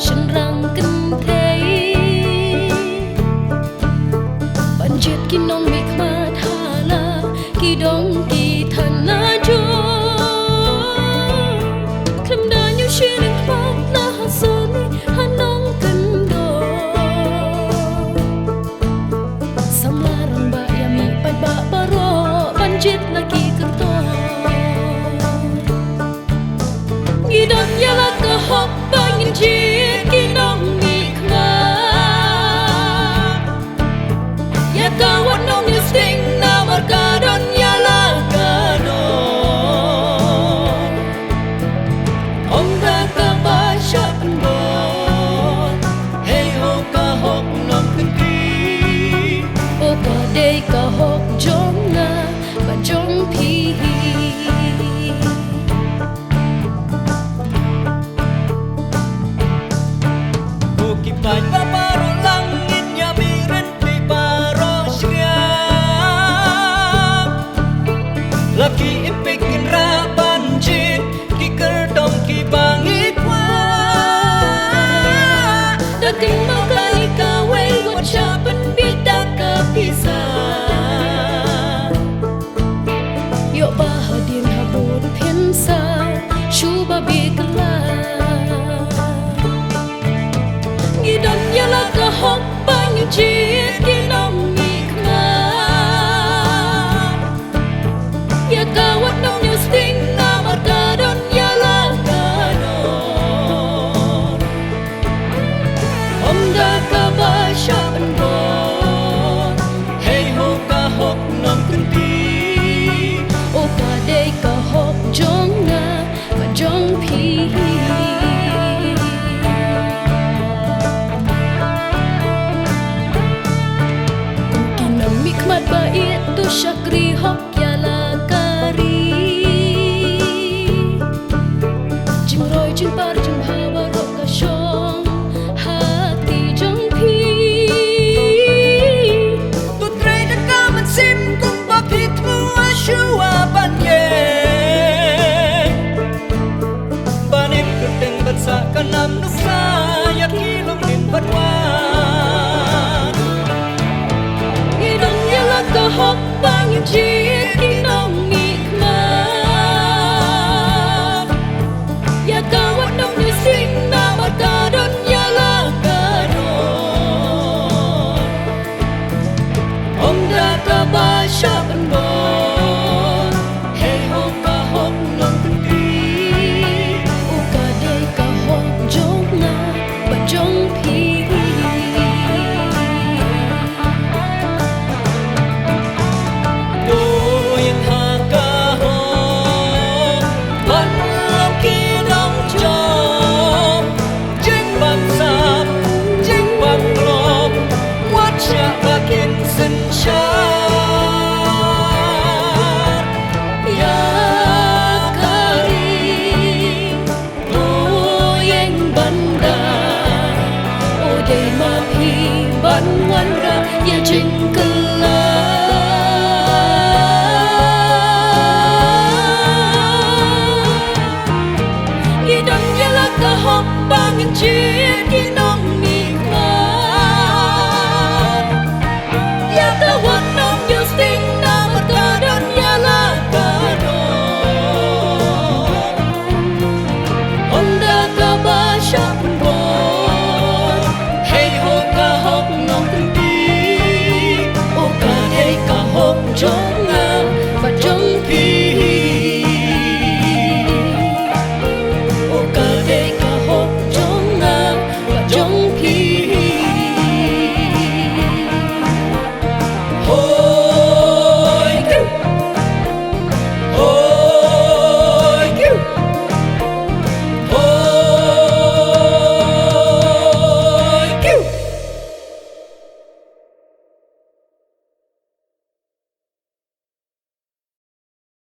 ฉันรังกันเทยบันเจ็ดกินน้องไม่มาทาลากี่ดองกี่ทันนาโจคลำดานอยู่ชื่อหนึ่งฟ้าหน้าหาโซนี่หาน้องกันโดสำลารังบะยามีไปบะบะรอบันเจ็ดlagiกันโตGidon yala ka hok bangin jit ginong mikma Ya kawan nong yusting na margadon yala ka no Om da ka ba syapan bon Hey ho ka hok nong kenti O ka day ka hok jom na ba jom pi Kipai paparo langit nyabirin di paro siap Laki ipikin rapan jit Kiker dong kibangit wa Dating makali kawe Wat syapan bida kapisa Yuk bahadin habur piensa Shuba bigla Gidon yala ka hok bangin jit ginong mikma Ya kawat nong yusting na margadon yala ka non Om da ka ba syapan bon Hey ho ka hok nong kenti O ka day ka hok jong na ba jong pi Mikmat bait tu syakri hok yala kari Jing roi jing par jing hawa rok ka syong hati jong pi Tutray na kaman sim kung bakit mo asyua banye Banim kerteng batsa kanam nusa yak kilong din badwan Ka hok bangin jit ginong mikma Ya kawat nong yusing na margadon yala ka non Om da ka ba syapan bon Hey ho ka hok nong kenti O ka day ka hok jong na ba jong pi Ban wan ra ya jing